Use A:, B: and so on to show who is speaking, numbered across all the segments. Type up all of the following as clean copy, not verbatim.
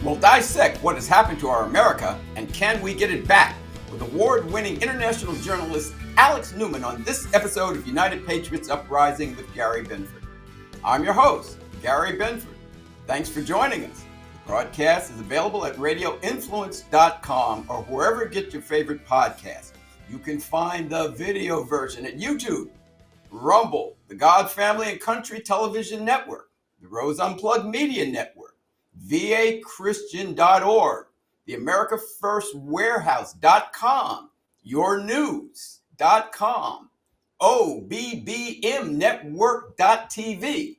A: We'll dissect what has happened to our America and can we get it back with award-winning international journalist Alex Newman on this episode of United Patriots Uprising with Gary Binford. I'm your host, Gary Binford. Thanks for joining us. The broadcast is available at radioinfluence.com or wherever you get your favorite podcast. You can find the video version at YouTube, Rumble, the God Family and Country Television Network, the Rose Unplugged Media Network, vachristian.org, the AmericaFirstWarehouse.com, yournews.com, OBBMNetwork.tv,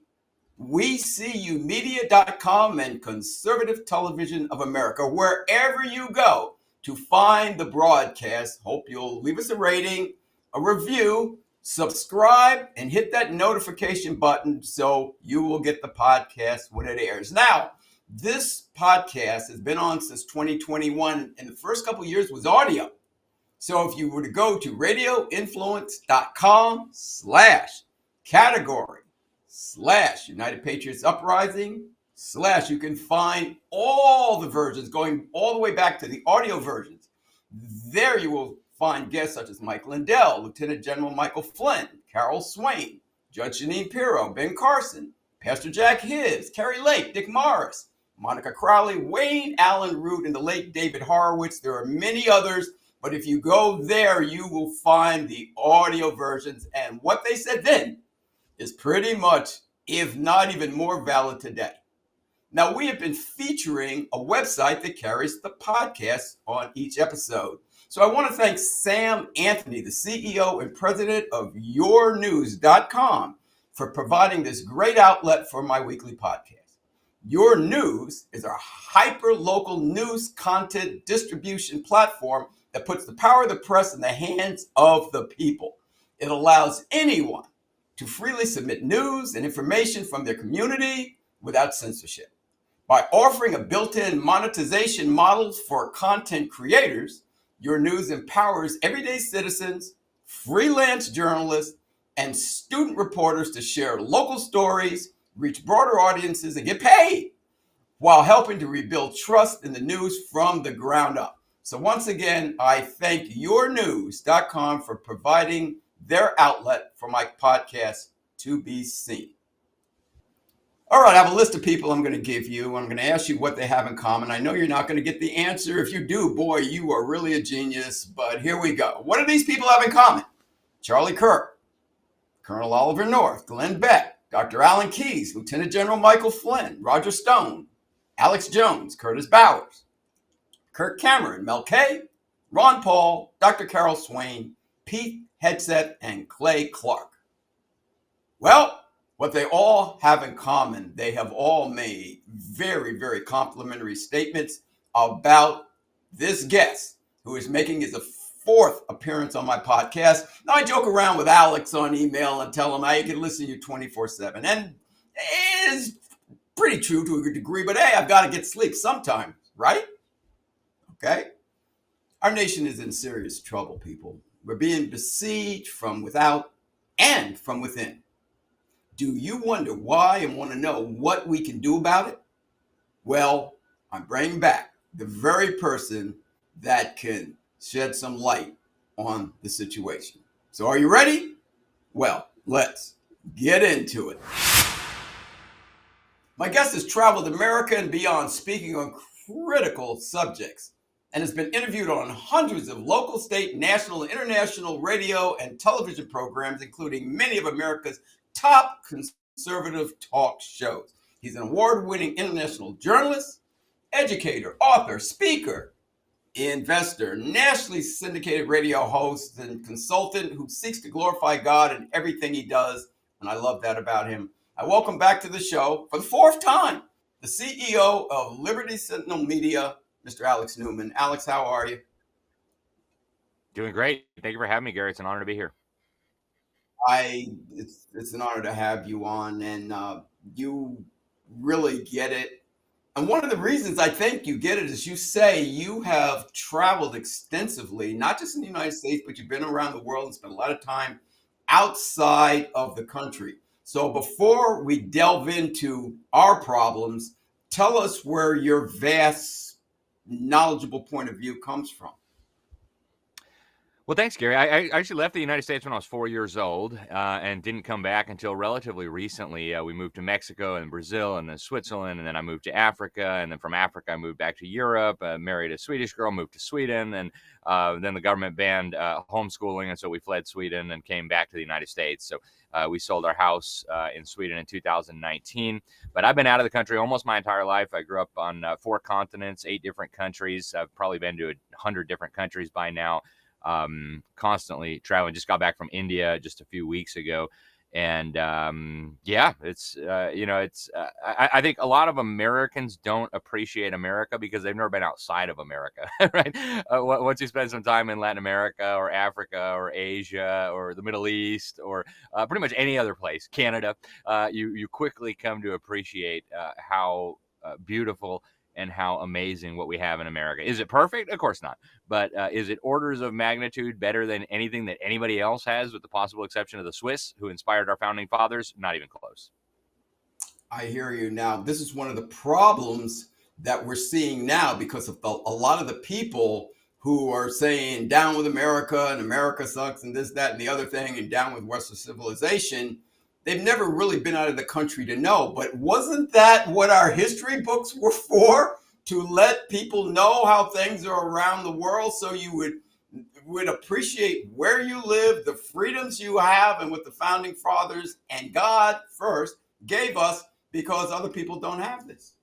A: WeSeeYouMedia.com, and Conservative Television of America. Wherever you go to find the broadcast, hope you'll leave us a rating, a review, subscribe, and hit that notification button so you will get the podcast when it airs. Now, this podcast has been on since 2021, and the first couple of years was audio. So if you were to go to radioinfluence.com/category/United Patriots Uprising/ you can find all the versions going all the way back to the audio versions. There you will find guests such as Mike Lindell, Lieutenant General Michael Flynn, Carol Swain, Judge Janine Pirro, Ben Carson, Pastor Jack Hibbs, Kerry Lake, Dick Morris, Monica Crowley, Wayne Allen Root, and the late David Horowitz. There are many others, but if you go there, you will find the audio versions. And what they said then is pretty much, if not even more valid today. Now, we have been featuring a website that carries the podcast on each episode. So I want to thank Sam Anthony, the CEO and president of yournews.com, for providing this great outlet for my weekly podcast. Your News is our hyper-local news content distribution platform that puts the power of the press in the hands of the people. It allows anyone to freely submit news and information from their community without censorship. By offering a built-in monetization model for content creators, Your News empowers everyday citizens, freelance journalists, and student reporters to share local stories, reach broader audiences, and get paid while helping to rebuild trust in the news from the ground up. So once again, I thank yournews.com for providing their outlet for my podcast to be seen. All right, I have a list of people I'm going to give you. I'm going to ask you what they have in common. I know you're not going to get the answer. If you do, boy, you are really a genius. But here we go. What do these people have in common? Charlie Kirk, Colonel Oliver North, Glenn Beck, Dr. Alan Keyes, Lieutenant General Michael Flynn, Roger Stone, Alex Jones, Curtis Bowers, Kirk Cameron, Mel Kay, Ron Paul, Dr. Carol Swain, Pete Hegseth, and Clay Clark. Well, what they all have in common, they have all made very, very complimentary statements about this guest who is making his fourth appearance on my podcast. Now, I joke around with Alex on email and tell him I can listen to you 24/7. And it is pretty true to a degree, but hey, I've got to get sleep sometime, right? Okay? Our nation is in serious trouble, people. We're being besieged from without and from within. Do you wonder why and want to know what we can do about it? Well, I'm bringing back the very person that can shed some light on the situation. So are you ready? Well, let's get into it. My guest has traveled America and beyond speaking on critical subjects and has been interviewed on hundreds of local, state, national, and international radio and television programs, including many of America's top conservative talk shows. He's an award-winning international journalist, educator, author, speaker, investor, nationally syndicated radio host, and consultant who seeks to glorify God in everything he does. And I love that about him. I welcome back to the show for the fourth time, the CEO of Liberty Sentinel Media, Mr. Alex Newman. Alex, how are you?
B: Doing great. Thank you for having me, Gary. It's an honor to be here.
A: It's an honor to have you on, and you really get it. And one of the reasons I think you get it is you say you have traveled extensively, not just in the United States, but you've been around the world and spent a lot of time outside of the country. So before we delve into our problems, tell us where your vast, knowledgeable point of view comes from.
B: Well, thanks, Gary. I actually left the United States when I was 4 years old and didn't come back until relatively recently. We moved to Mexico and Brazil and then Switzerland, and then I moved to Africa. And then from Africa, I moved back to Europe, married a Swedish girl, moved to Sweden. And then the government banned homeschooling. And so we fled Sweden and came back to the United States. So we sold our house in Sweden in 2019. But I've been out of the country almost my entire life. I grew up on 4 continents, 8 different countries. I've probably been to 100 different countries by now. Constantly traveling. Just got back from India just a few weeks ago, and yeah, it's I think a lot of Americans don't appreciate America because they've never been outside of America, right? Once you spend some time in Latin America or Africa or Asia or the Middle East or pretty much any other place, Canada, you quickly come to appreciate how beautiful and how amazing what we have in America. Is it perfect? Of course not. But is it orders of magnitude better than anything that anybody else has, with the possible exception of the Swiss, who inspired our founding fathers? Not even close.
A: I hear you. Now, this is one of the problems that we're seeing now because of a lot of the people who are saying down with America and America sucks and this, that, and the other thing, and down with Western civilization. They've never really been out of the country to know. But wasn't that what our history books were for? To let people know how things are around the world so you would appreciate where you live, the freedoms you have, and what the founding fathers and God first gave us, because other people don't have this.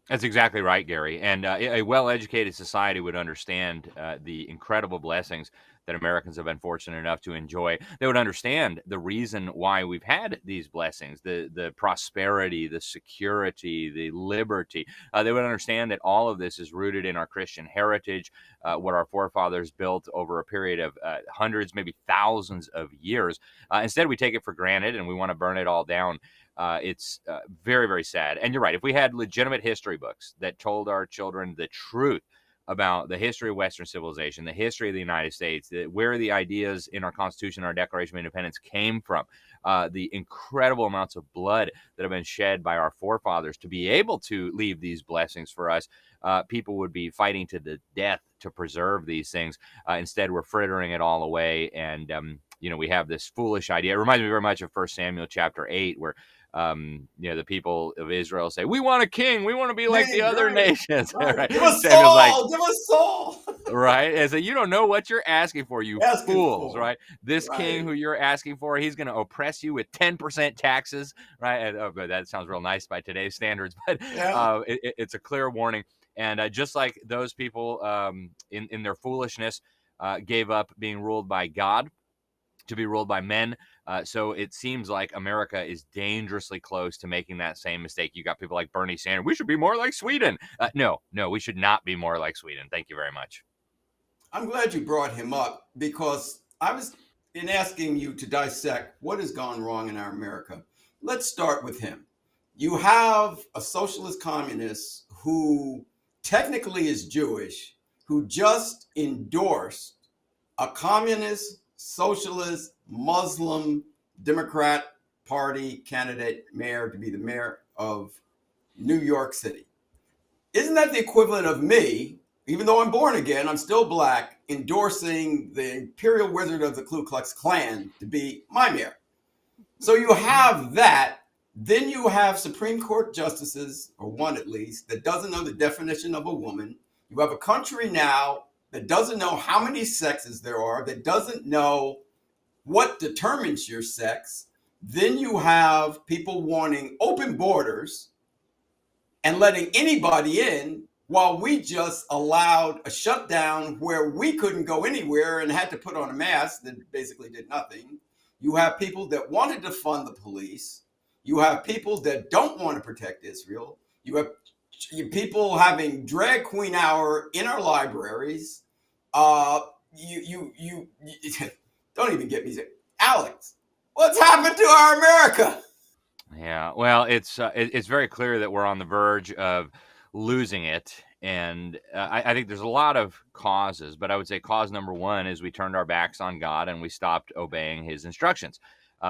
B: That's exactly right, Gary. And a well-educated society would understand the incredible blessings that Americans have been fortunate enough to enjoy. They would understand the reason why we've had these blessings, the prosperity, the security, the liberty. They would understand that all of this is rooted in our Christian heritage, what our forefathers built over a period of hundreds, maybe thousands of years. Instead, we take it for granted and we want to burn it all down. It's very, very sad. And you're right. If we had legitimate history books that told our children the truth about the history of Western civilization, the history of the United States, where the ideas in our Constitution, our Declaration of Independence came from, the incredible amounts of blood that have been shed by our forefathers to be able to leave these blessings for us, people would be fighting to the death to preserve these things. Instead, we're frittering it all away. And, we have this foolish idea. It reminds me very much of 1 Samuel chapter 8, where the people of Israel say, "We want a king. We want to be like the other nations."
A: Right. Give
B: Right?
A: us Saul. Give us Saul.
B: Right? And so you don't know what you're asking for, you fools, right? This king who you're asking for, he's going to oppress you with 10% taxes, right? And, but that sounds real nice by today's standards, but it's a clear warning. And just like those people in their foolishness gave up being ruled by God to be ruled by men. So it seems like America is dangerously close to making that same mistake. You got people like Bernie Sanders. We should be more like Sweden. No, we should not be more like Sweden. Thank you very much.
A: I'm glad you brought him up, because I was in asking you to dissect what has gone wrong in our America. Let's start with him. You have a socialist communist who technically is Jewish, who just endorsed a communist, socialist, Muslim, Democrat Party candidate mayor to be the mayor of New York City. Isn't that the equivalent of me, even though I'm born again, I'm still black, endorsing the imperial wizard of the Ku Klux Klan to be my mayor? So you have that. Then you have Supreme Court justices, or one at least, that doesn't know the definition of a woman. You have a country now that doesn't know how many sexes there are, that doesn't know what determines your sex. Then you have people wanting open borders and letting anybody in, while we just allowed a shutdown where we couldn't go anywhere and had to put on a mask that basically did nothing. You have people that wanted to fund the police. You have people that don't want to protect Israel. You have people having drag queen hour in our libraries. You don't even get me, Alex. What's happened to our America?
B: Yeah, well, it's very clear that we're on the verge of losing it, and I think there's a lot of causes, but I would say cause number one is we turned our backs on God and we stopped obeying His instructions.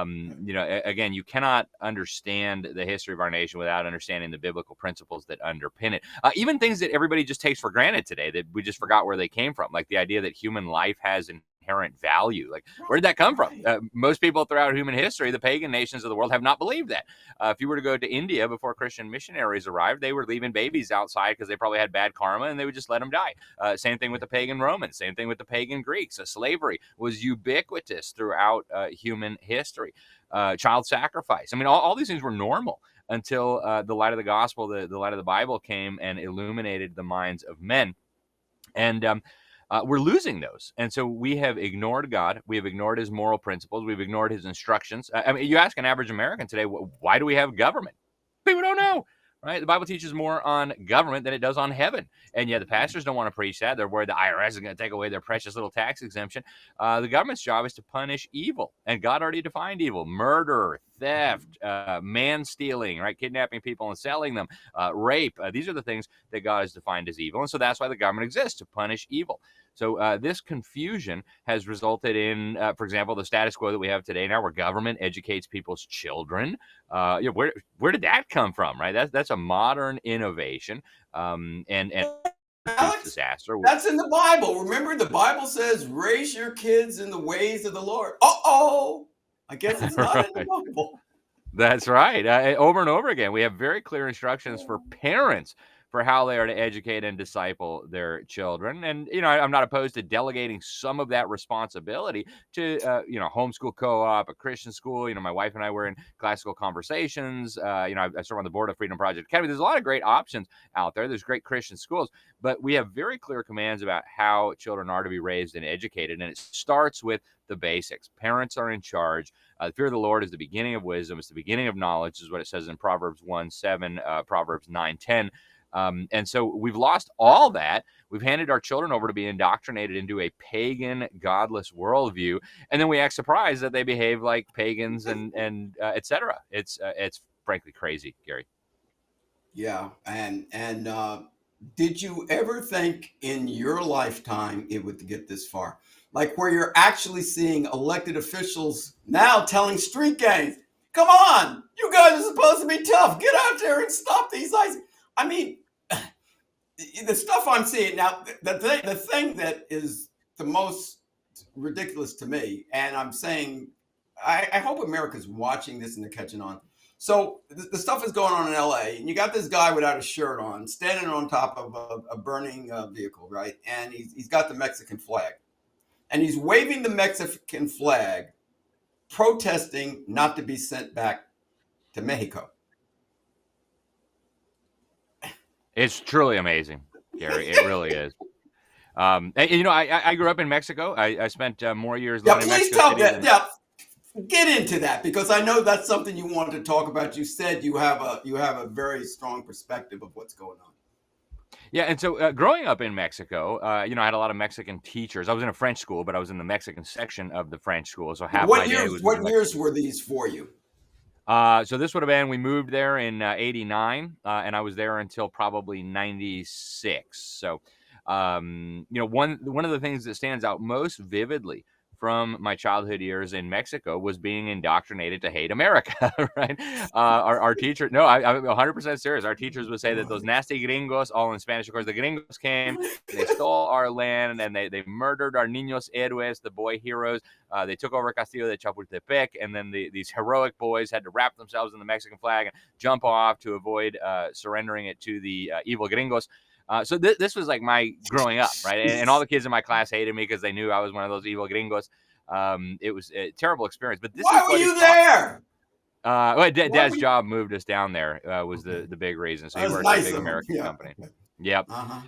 B: Again, you cannot understand the history of our nation without understanding the biblical principles that underpin it. Even things that everybody just takes for granted today that we just forgot where they came from, like the idea that human life has inherent value. Like, where did that come from? Most people throughout human history, the pagan nations of the world, have not believed that. If you were to go to India before Christian missionaries arrived, they were leaving babies outside because they probably had bad karma and they would just let them die. Same thing with the pagan Romans, same thing with the pagan Greeks. Slavery was ubiquitous throughout human history. Child sacrifice. I mean, all these things were normal until the light of the gospel, the light of the Bible came and illuminated the minds of men. And we're losing those. And so we have ignored God. We have ignored his moral principles. We've ignored his instructions. I mean, you ask an average American today, why do we have government? People don't know, right? The Bible teaches more on government than it does on heaven. And yet the pastors don't want to preach that. They're worried the IRS is going to take away their precious little tax exemption. The government's job is to punish evil. And God already defined evil: murder, theft, man stealing, right? Kidnapping people and selling them, rape. These are the things that God has defined as evil. And so that's why the government exists, to punish evil. So this confusion has resulted in, for example, the status quo that we have today now, where government educates people's children. Where did that come from, right? That's a modern innovation, and
A: Alex,
B: disaster.
A: That's in the Bible. Remember, the Bible says, "Raise your kids in the ways of the Lord." I guess it's not in the Bible.
B: That's right. Over and over again, we have very clear instructions for parents for how they are to educate and disciple their children. And, I'm not opposed to delegating some of that responsibility to, homeschool co-op, a Christian school. My wife and I were in classical conversations. I serve on the board of Freedom Project Academy. There's a lot of great options out there. There's great Christian schools, but we have very clear commands about how children are to be raised and educated. And it starts with the basics. Parents are in charge. The fear of the Lord is the beginning of wisdom. It's the beginning of knowledge, is what it says in Proverbs 1:7, Proverbs 9:10. And so we've lost all that. We've handed our children over to be indoctrinated into a pagan, godless worldview, and then we act surprised that they behave like pagans and et cetera. It's frankly crazy, Gary.
A: Yeah, and did you ever think in your lifetime it would get this far? Like, where you're actually seeing elected officials now telling street gangs, "Come on, you guys are supposed to be tough. Get out there and stop these guys." I mean, the stuff I'm seeing now, the thing that is the most ridiculous to me, and I'm saying, I hope America's watching this and they're catching on. So the stuff is going on in LA, and you got this guy without a shirt on, standing on top of a burning vehicle, right? And he's got the Mexican flag, and he's waving the Mexican flag, protesting not to be sent back to Mexico.
B: It's truly amazing, Gary. It really is. I grew up in Mexico. I spent more years living in Mexico.
A: Please tell that. Yeah, get into that, because I know that's something you wanted to talk about. You said you have a very strong perspective of what's going on.
B: Yeah, and so growing up in Mexico, I had a lot of Mexican teachers. I was in a French school, but I was in the Mexican section of the French school. So
A: What years were these for you?
B: So this would have been, we moved there in 89, and I was there until probably 96. So, one of the things that stands out most vividly from my childhood years in Mexico was being indoctrinated to hate America, right? Our teacher, no, I'm 100% serious. Our teachers would say that those nasty gringos, all in Spanish, of course, the gringos came, they stole our land, and they murdered our niños héroes, the boy heroes. They took over Castillo de Chapultepec, and then these heroic boys had to wrap themselves in the Mexican flag and jump off to avoid surrendering it to the evil gringos. So this was like my growing up, right? And all the kids in my class hated me because they knew I was one of those evil gringos. It was a terrible experience. But
A: why were you there?
B: Dad's job moved us down there. Was the big reason. So he worked at a big American company. Yep.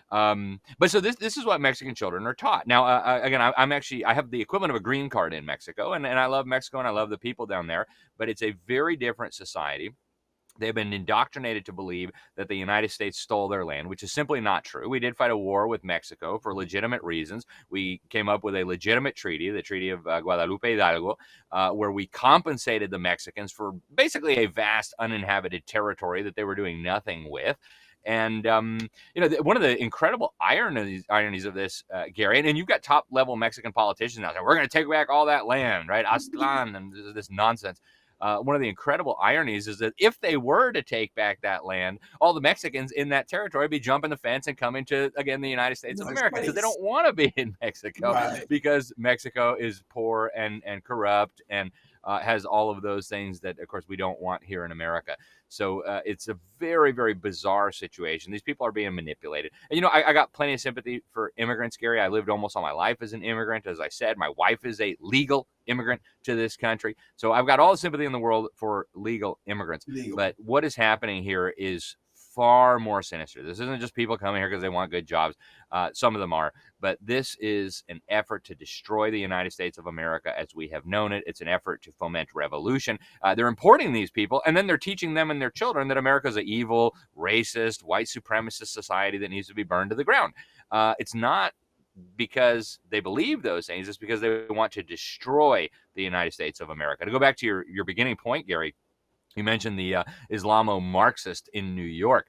B: But so this is what Mexican children are taught. Now, again, I have the equivalent of a green card in Mexico, and I love Mexico and I love the people down there. But it's a very different society. They've been indoctrinated to believe that the United States stole their land, which is simply not true. We did fight a war with Mexico for legitimate reasons. We came up with a legitimate treaty, the Treaty of Guadalupe Hidalgo, where we compensated the Mexicans for basically a vast uninhabited territory that they were doing nothing with. And one of the incredible ironies of this, Gary, and you've got top level Mexican politicians out there. We're going to take back all that land, right? Aztlan and this nonsense. One of the incredible ironies is that if they were to take back that land, all the Mexicans in that territory would be jumping the fence and coming to, again, the United States of America, because they don't want to be in Mexico,
A: Right.
B: because Mexico is poor and corrupt and has all of those things that, of course, we don't want here in America. So it's a very, very bizarre situation. These people are being manipulated. And, I got plenty of sympathy for immigrants, Gary. I lived almost all my life as an immigrant. As I said, my wife is a legal immigrant to this country. So I've got all the sympathy in the world for legal immigrants. But what is happening here is far more sinister. This isn't just people coming here because they want good jobs. Some of them are. But this is an effort to destroy the United States of America as we have known it. It's an effort to foment revolution. They're importing these people, and then they're teaching them and their children that America is an evil, racist, white supremacist society that needs to be burned to the ground. It's not because they believe those things. It's because they want to destroy the United States of America. To go back to your beginning point, Gary, you mentioned the Islamo-Marxist in New York.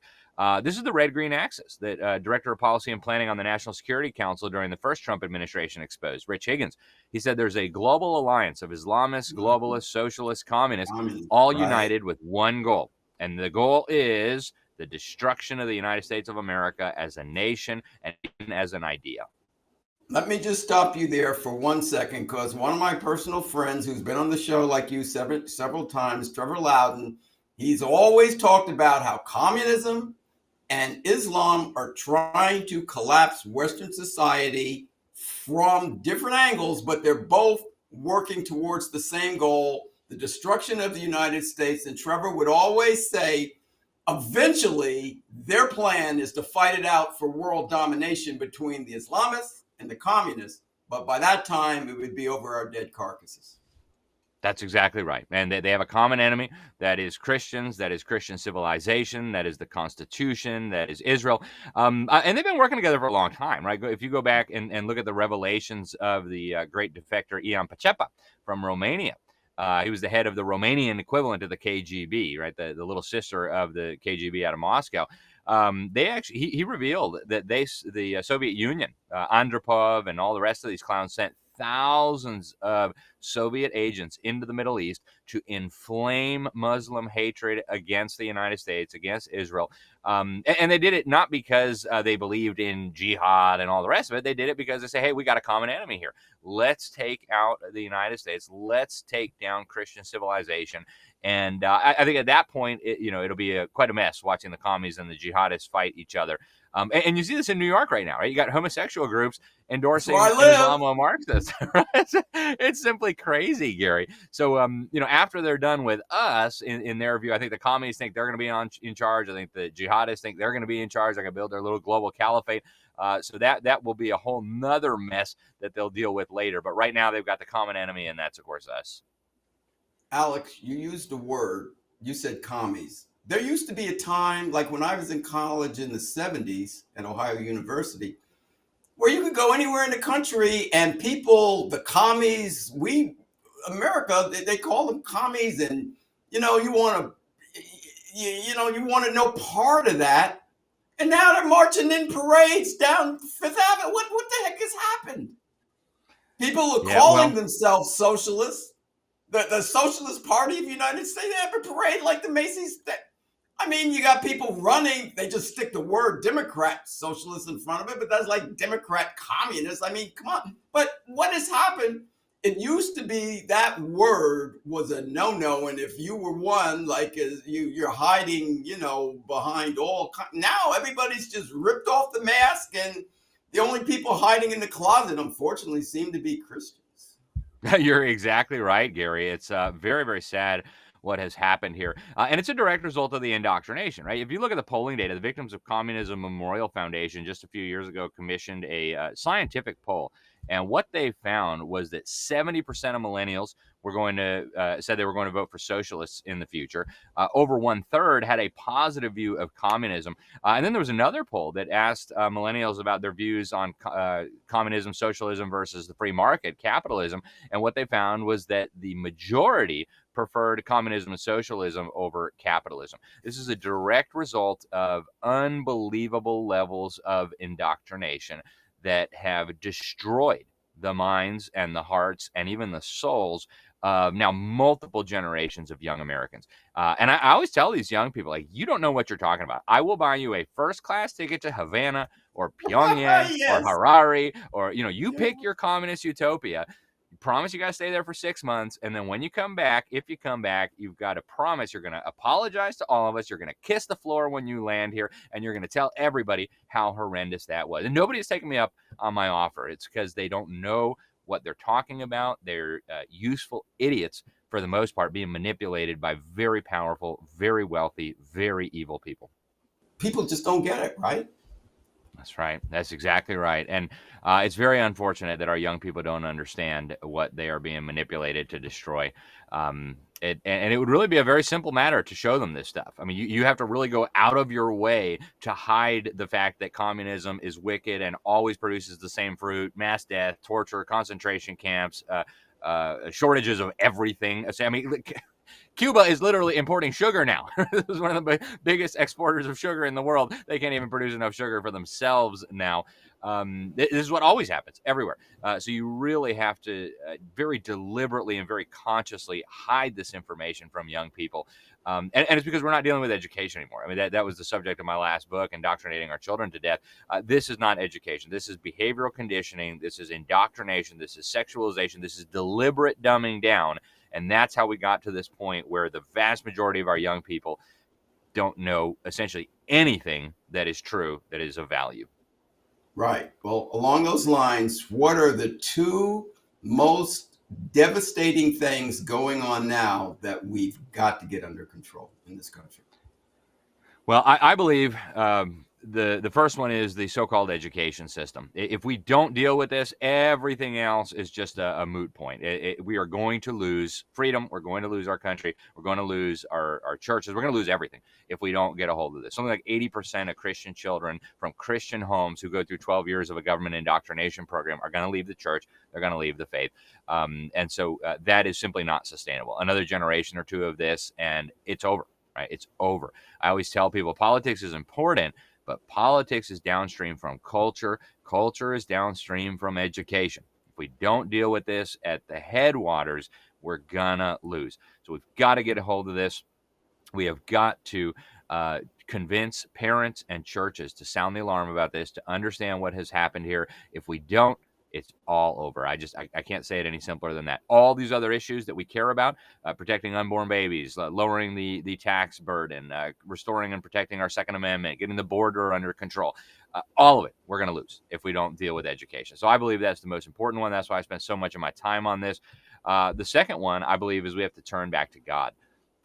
B: This is the red-green axis that Director of Policy and Planning on the National Security Council during the first Trump administration exposed, Rich Higgins. He said there's a global alliance of Islamists, globalists, socialists, communists, all united with one goal. And the goal is the destruction of the United States of America as a nation and even as an idea.
A: Let me just stop you there for 1 second, because one of my personal friends who's been on the show like you several times, Trevor Loudon, he's always talked about how communism and Islam are trying to collapse Western society from different angles, but they're both working towards the same goal, the destruction of the United States. And Trevor would always say, eventually, their plan is to fight it out for world domination between the Islamists and the communists, but by that time, it would be over our dead carcasses.
B: That's exactly right. And they have a common enemy. That is Christians. That is Christian civilization. That is the Constitution. That is Israel. And they've been working together for a long time, right? If you go back and look at the revelations of the great defector Ion Pacepa from Romania, he was the head of the Romanian equivalent of the KGB, right? The little sister of the KGB out of Moscow. He revealed that the Soviet Union, Andropov and all the rest of these clowns sent thousands of Soviet agents into the Middle East to inflame Muslim hatred against the United States, against Israel. And they did it not because they believed in jihad and all the rest of it. They did it because they say, hey, we got a common enemy here. Let's take out the United States. Let's take down Christian civilization. And I think at that point, it'll be quite a mess watching the commies and the jihadists fight each other. And you see this in New York right now, right? You got homosexual groups endorsing Islamo-Marxists. It's simply crazy, Gary. So, after they're done with us, in their view, I think the commies think they're going to be in charge. I think the jihadists think they're going to be in charge. They're going to build their little global caliphate. So that will be a whole nother mess that they'll deal with later. But right now, they've got the common enemy, and that's, of course, us.
A: Alex, you used a word. You said commies. There used to be a time, like when I was in college in the 70s at Ohio University, where you could go anywhere in the country and people, the commies, America, they call them commies, and you want no part of that. And now they're marching in parades down Fifth Avenue. What the heck has happened? People are calling themselves socialists. The Socialist Party of the United States, they have a parade like the Macy's. You got people running. They just stick the word Democrat, socialist in front of it, but that's like Democrat, communist. Come on. But what has happened? It used to be that word was a no-no, and if you were one, like you're hiding, behind all. Now everybody's just ripped off the mask, and the only people hiding in the closet, unfortunately, seem to be Christians.
B: You're exactly right, Gary. It's very, very sad what has happened here. And it's a direct result of the indoctrination, right? If you look at the polling data, the Victims of Communism Memorial Foundation just a few years ago commissioned a scientific poll. And what they found was that 70% of millennials were said they were going to vote for socialists in the future. Over 1/3 had a positive view of communism. And then there was another poll that asked millennials about their views on communism, socialism versus the free market, capitalism. And what they found was that the majority preferred communism and socialism over capitalism. This is a direct result of unbelievable levels of indoctrination that have destroyed the minds and the hearts and even the souls of now multiple generations of young Americans. And I always tell these young people, like, you don't know what you're talking about. I will buy you a first class ticket to Havana or Pyongyang or
A: Yes.
B: Harare, or, you
A: Yeah.
B: pick your communist utopia. Promise you got to stay there for 6 months. And then when you come back, if you come back, you've got to promise you're going to apologize to all of us. You're going to kiss the floor when you land here. And you're going to tell everybody how horrendous that was. And nobody has taken me up on my offer. It's because they don't know what they're talking about. They're useful idiots for the most part, being manipulated by very powerful, very wealthy, very evil people.
A: People just don't get it, right?
B: That's right. That's exactly right. And it's very unfortunate that our young people don't understand what they are being manipulated to destroy. And it would really be a very simple matter to show them this stuff. I mean, you have to really go out of your way to hide the fact that communism is wicked and always produces the same fruit: mass death, torture, concentration camps, shortages of everything. I mean, Cuba is literally importing sugar now. This is one of the biggest exporters of sugar in the world. They can't even produce enough sugar for themselves now. This is what always happens everywhere. So you really have to very deliberately and very consciously hide this information from young people. And it's because we're not dealing with education anymore. I mean, that was the subject of my last book, Indoctrinating Our Children to Death. This is not education. This is behavioral conditioning. This is indoctrination. This is sexualization. This is deliberate dumbing down. And that's how we got to this point where the vast majority of our young people don't know essentially anything that is true, that is of value.
A: Right. Well, along those lines, what are the two most devastating things going on now that we've got to get under control in this country?
B: Well, I believe the first one is the so-called education system. If we don't deal with this, everything else is just a moot point. We are going to lose freedom. We're going to lose our country. We're going to lose our churches. We're going to lose everything if we don't get a hold of this. Something like 80% of Christian children from Christian homes who go through 12 years of a government indoctrination program are going to leave the church. They're going to leave the faith. And so that is simply not sustainable. Another generation or two of this, and it's over. Right? It's over. I always tell people politics is important, but politics is downstream from culture. Culture is downstream from education. If we don't deal with this at the headwaters, we're gonna lose. So we've got to get a hold of this. We have got to convince parents and churches to sound the alarm about this, to understand what has happened here. If we don't, it's all over. I can't say it any simpler than that. All these other issues that we care about, protecting unborn babies, lowering the tax burden, restoring and protecting our Second Amendment, getting the border under control, all of it we're going to lose if we don't deal with education. So I believe that's the most important one. That's why I spend so much of my time on this. The second one, I believe, is we have to turn back to God.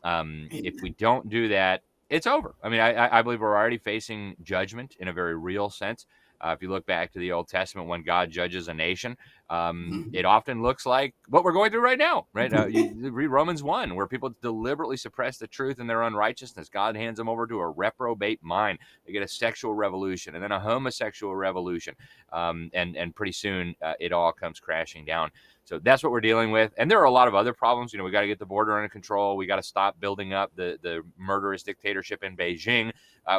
B: If we don't do that, it's over. I mean, I believe we're already facing judgment in a very real sense. If you look back to the Old Testament, when God judges a nation, it often looks like what we're going through right now, right? You read Romans 1, where people deliberately suppress the truth in their unrighteousness. God hands them over to a reprobate mind. They get a sexual revolution and then a homosexual revolution. And pretty soon it all comes crashing down. So that's what we're dealing with. And there are a lot of other problems. We got to get the border under control. We got to stop building up the murderous dictatorship in Beijing.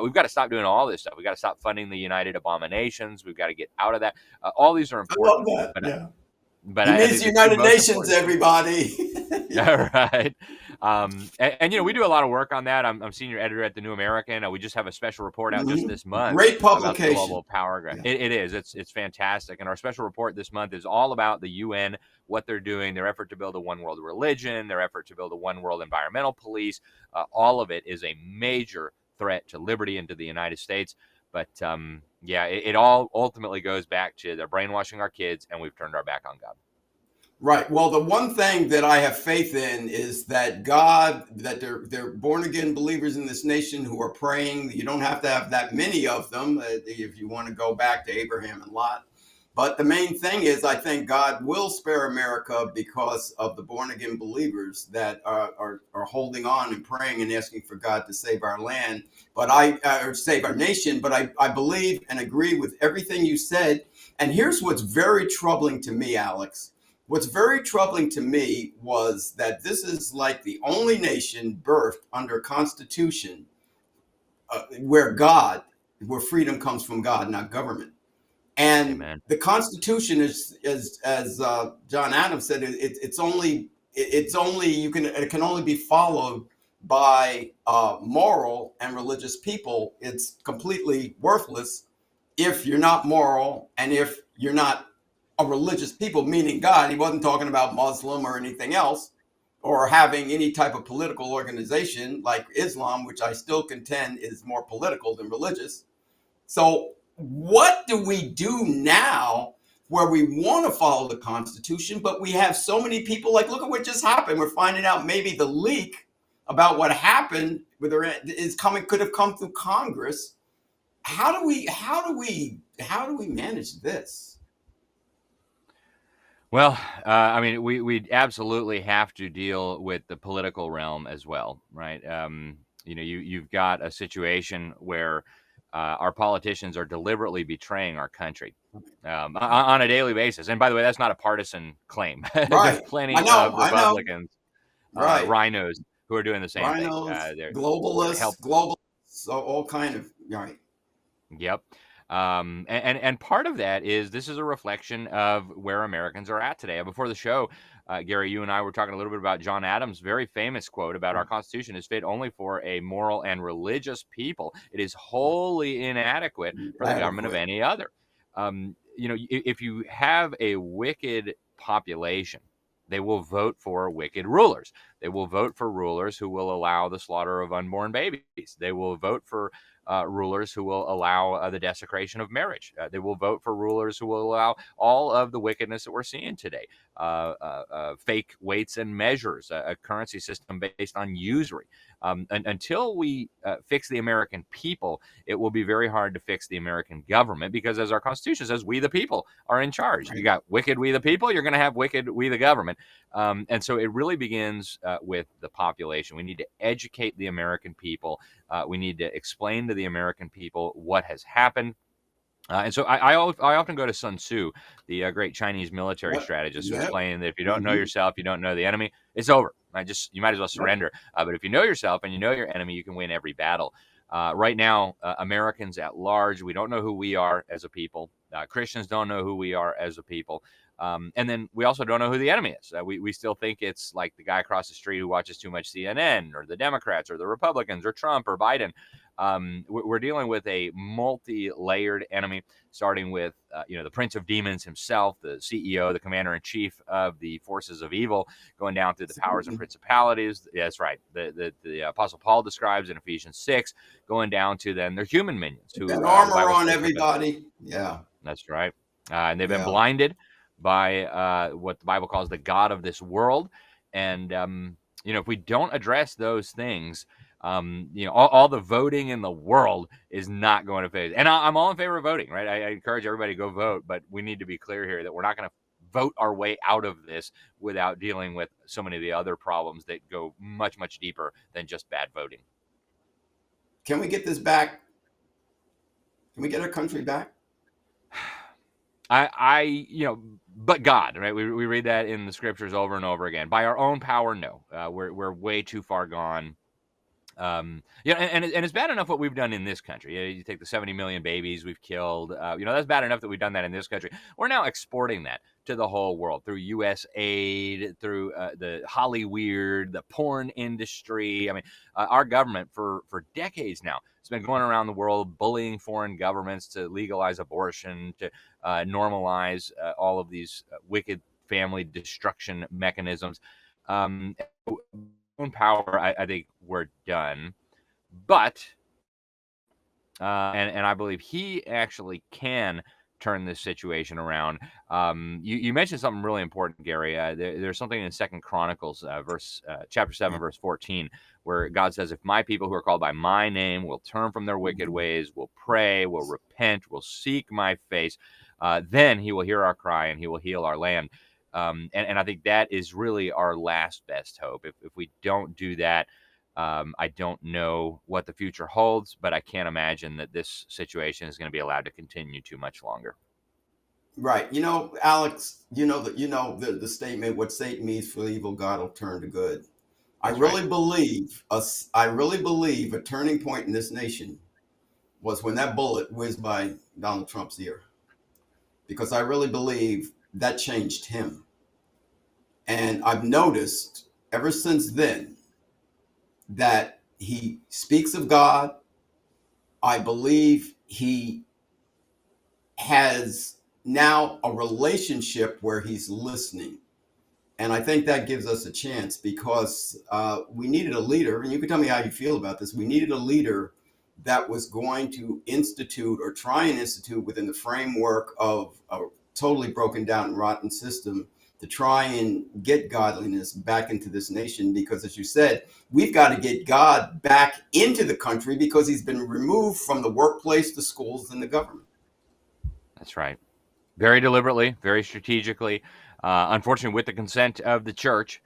B: We've got to stop doing all this stuff. We've got to stop funding the United Abominations. We've got to get out of that. All these are important.
A: I love that. Yeah.
B: But
A: He needs the United Nations, everybody.
B: All right. And we do a lot of work on that. I'm senior editor at the New American. We just have a special report out just this month.
A: Great publication.
B: About the global power grid. Yeah. It is. It's fantastic. And our special report this month is all about the UN, what they're doing, their effort to build a one world religion, their effort to build a one world environmental police. All of it is a major threat to liberty and to the United States. But it all ultimately goes back to they're brainwashing our kids, and we've turned our back on God.
A: Right. Well, the one thing that I have faith in is that God, that they're born again believers in this nation who are praying. You don't have to have that many of them if you want to go back to Abraham and Lot. But the main thing is, I think God will spare America because of the born again believers that are holding on and praying and asking for God to save our land, or save our nation. But I believe and agree with everything you said. And here's what's very troubling to me, Alex. What's very troubling to me was that this is like the only nation birthed under a constitution where freedom comes from God, not government. And
B: Amen.
A: the Constitution is, as John Adams said, it's only it can only be followed by moral and religious people. It's completely worthless if you're not moral and if you're not a religious people, meaning God. He wasn't talking about Muslim or anything else, or having any type of political organization like Islam, which I still contend is more political than religious. So, what do we do now where we want to follow the Constitution, but we have so many people? Like, look at what just happened. We're finding out maybe the leak about what happened with could have come through Congress. How do we manage this?
B: Well, I mean, we absolutely have to deal with the political realm as well, right? You've got a situation where our politicians are deliberately betraying our country on a daily basis. And by the way, that's not a partisan claim. There's
A: Right. I
B: plenty
A: know.
B: of
A: I know.
B: Republicans,
A: Right.
B: rhinos, who are doing the same thing.
A: Rhinos,
B: They're help.
A: globalists, so all kind of right.
B: Yep. And part of that is this is a reflection of where Americans are at today. Before the show, Gary, you and I were talking a little bit about John Adams' very famous quote about our Constitution is fit only for a moral and religious people. It is wholly inadequate for the government of
A: Adequate.
B: any other. If you have a wicked population, they will vote for wicked rulers. They will vote for rulers who will allow the slaughter of unborn babies. They will vote for rulers who will allow the desecration of marriage. They will vote for rulers who will allow all of the wickedness that we're seeing today. Fake weights and measures, a currency system based on usury. Until we fix the American people, it will be very hard to fix the American government because, as our Constitution says, we the people are in charge.
A: Right.
B: You got wicked we the people, you're going to have wicked we the government. And so it really begins with the population. We need to educate the American people. We need to explain to the American people what has happened. And so I often go to Sun Tzu, the great Chinese military
A: Yep.
B: strategist, who
A: Yep.
B: explained that if you don't know
A: Mhm.
B: yourself, you don't know the enemy, it's over. You might as well
A: Yep.
B: surrender. But if you know yourself and you know your enemy, you can win every battle. Right now, Americans at large, we don't know who we are as a people. Christians don't know who we are as a people. And then we also don't know who the enemy is. We still think it's like the guy across the street who watches too much CNN, or the Democrats, or the Republicans, or Trump, or Biden. We're dealing with a multi-layered enemy, starting with the Prince of Demons himself, the CEO, the commander-in-chief of the forces of evil, going down through the powers and principalities. Yeah, that's right. The Apostle Paul describes in Ephesians 6, going down to then their human minions,
A: Put
B: who
A: that
B: the
A: armor
B: Bible
A: on
B: says have been.
A: everybody. Yeah.
B: That's right. And they've been
A: Yeah.
B: blinded by what the Bible calls the God of this world. And, if we don't address those things, all the voting in the world is not going to phase. And I'm all in favor of voting, right? I encourage everybody to go vote, but we need to be clear here that we're not going to vote our way out of this without dealing with so many of the other problems that go much, much deeper than just bad voting.
A: Can we get this back? Can we get our country back?
B: But God, right? We read that in the scriptures over and over again. By our own power, no. We're way too far gone. And it's bad enough what we've done in this country. You take the 70 million babies we've killed. That's bad enough that we've done that in this country. We're now exporting that to the whole world through U.S. aid, through the Hollyweird, the porn industry. I mean, our government for decades now has been going around the world bullying foreign governments to legalize abortion, to normalize all of these wicked family destruction mechanisms. Own power, I think we're done. But and I believe he actually can turn this situation around. You mentioned something really important, Gary. There's something in Second Chronicles, chapter 7, verse 14, where God says, "If my people who are called by my name will turn from their wicked ways, will pray, will repent, will seek my face, then he will hear our cry and he will heal our land." And I think that is really our last best hope. If we don't do that, I don't know what the future holds, but I can't imagine that this situation is going to be allowed to continue too much longer.
A: Right. You know, Alex, you know that the statement, what Satan means for evil, God will turn to good. I
B: That's right.
A: really believe I really believe a turning point in this nation was when that bullet whizzed by Donald Trump's ear. Because I really believe that changed him. And I've noticed ever since then that he speaks of God. I believe he has now a relationship where he's listening. And I think that gives us a chance because we needed a leader. And you can tell me how you feel about this. We needed a leader that was going to institute or try and institute within the framework of a totally broken down and rotten system to try and get godliness back into this nation. Because, as you said, we've got to get God back into the country because he's been removed from the workplace, the schools, and the government.
B: That's right. Very deliberately, very strategically, unfortunately, with the consent of the church.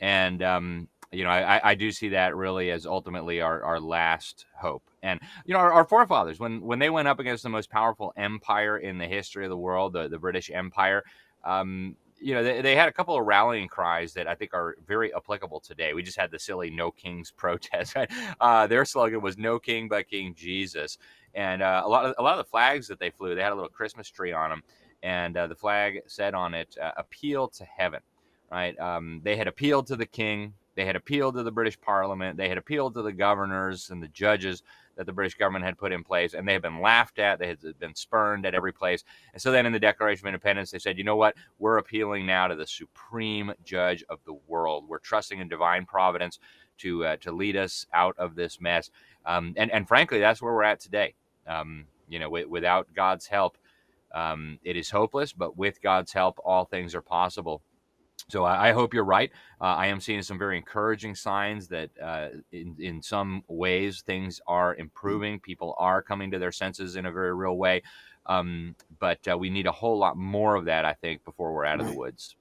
B: And, I do see that really as ultimately our last hope. And, our forefathers, when they went up against the most powerful empire in the history of the world, the British Empire, they had a couple of rallying cries that I think are very applicable today. We just had the silly "No Kings" protest. Right? Their slogan was "No King but King Jesus," and a lot of the flags that they flew, they had a little Christmas tree on them, and the flag said on it, "Appeal to heaven." Right? They had appealed to the king. They had appealed to the British Parliament. They had appealed to the governors and the judges that the British government had put in place, and they had been laughed at. They had been spurned at every place. And so then in the Declaration of Independence, they said, you know what? We're appealing now to the supreme judge of the world. We're trusting in divine providence to lead us out of this mess. And frankly, that's where we're at today. Without God's help, it is hopeless, but with God's help, all things are possible. So I hope you're right. I am seeing some very encouraging signs that in some ways things are improving. People are coming to their senses in a very real way. But we need a whole lot more of that, I think, before we're out of the
A: Right.
B: woods.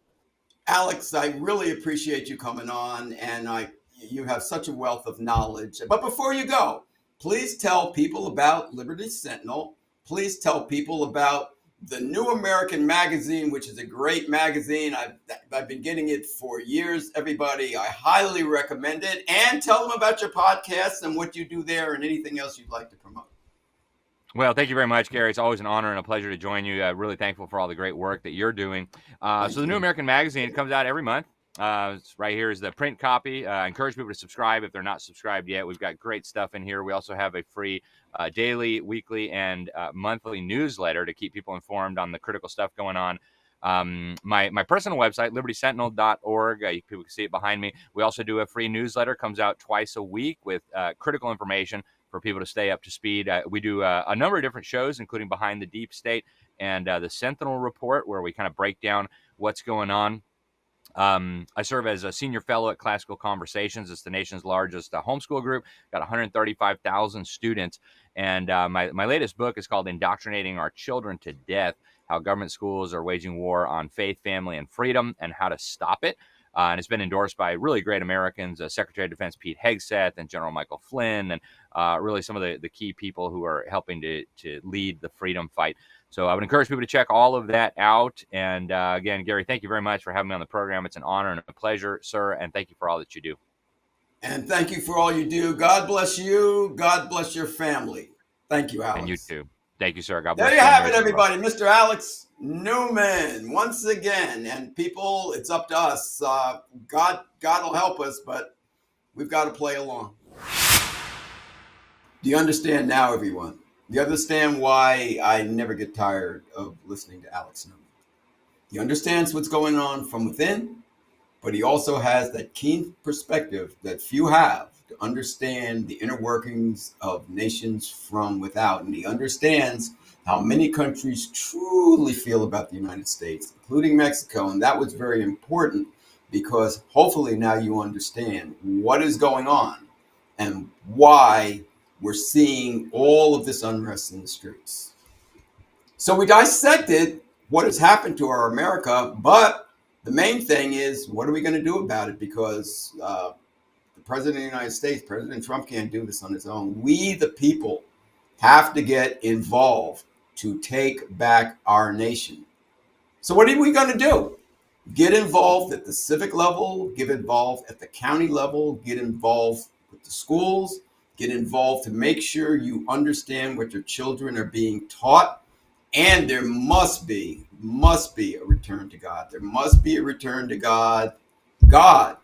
A: Alex, I really appreciate you coming on, and you have such a wealth of knowledge. But before you go, please tell people about Liberty Sentinel. Please tell people about the New American Magazine, which is a great magazine. I've been getting it for years. Everybody, I highly recommend it. And tell them about your podcast and what you do there, and anything else you'd like to promote.
B: Well, thank you very much, Gary. It's always an honor and a pleasure to join you. Really thankful for all the great work that you're doing. So
A: Thank
B: the New
A: you.
B: American Magazine comes out every month. Right here is the print copy. I encourage people to subscribe if they're not subscribed yet. We've got great stuff in here. We also have a free daily, weekly, and monthly newsletter to keep people informed on the critical stuff going on. My personal website, libertysentinel.org. People can see it behind me. We also do a free newsletter, comes out twice a week with critical information for people to stay up to speed. We do a number of different shows, including Behind the Deep State and the Sentinel Report, where we kind of break down what's going on. I serve as a senior fellow at Classical Conversations. It's the nation's largest homeschool group, got 135,000 students. And my latest book is called Indoctrinating Our Children to Death, How Government Schools Are Waging War on Faith, Family, and Freedom, and How to Stop It. And it's been endorsed by really great Americans, Secretary of Defense Pete Hegseth and General Michael Flynn, and really some of the key people who are helping to lead the freedom fight. So I would encourage people to check all of that out. And again, Gary, thank you very much for having me on the program. It's an honor and a pleasure, sir. And thank you for all that you do.
A: And thank you for all you do. God bless you. God bless your family. Thank you,
B: And you
A: Alex.
B: too. Thank you, sir. God
A: There
B: bless
A: you
B: you and
A: have it,
B: yours as well.
A: everybody. Mr. Alex Newman, once again. And people, it's up to us. God will help us, but we've got to play along. Do you understand now, everyone? Do you understand why I never get tired of listening to Alex Newman? He understands what's going on from within, but he also has that keen perspective that few have to understand the inner workings of nations from without. And he understands how many countries truly feel about the United States, including Mexico. And that was very important because hopefully now you understand what is going on and why we're seeing all of this unrest in the streets. So we dissected what has happened to our America, but the main thing is, what are we going to do about it? Because the President of the United States, President Trump, can't do this on his own. We, the people, have to get involved to take back our nation. So what are we going to do? Get involved at the civic level, get involved at the county level, get involved with the schools, get involved to make sure you understand what your children are being taught. And there must be a return to God. There must be a return to God. God,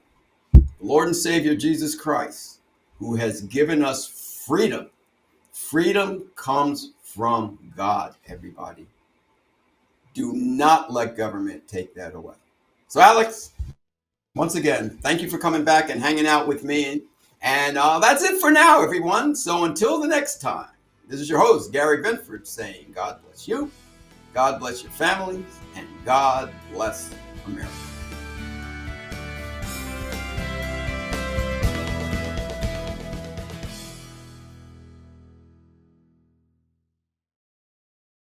A: the Lord and Savior Jesus Christ, who has given us freedom. Freedom comes from God, everybody. Do not let government take that away. So, Alex, once again, thank you for coming back and hanging out with me. And that's it for now, everyone. So until the next time, this is your host, Gary Binford, saying God bless you, God bless your families, and God bless America.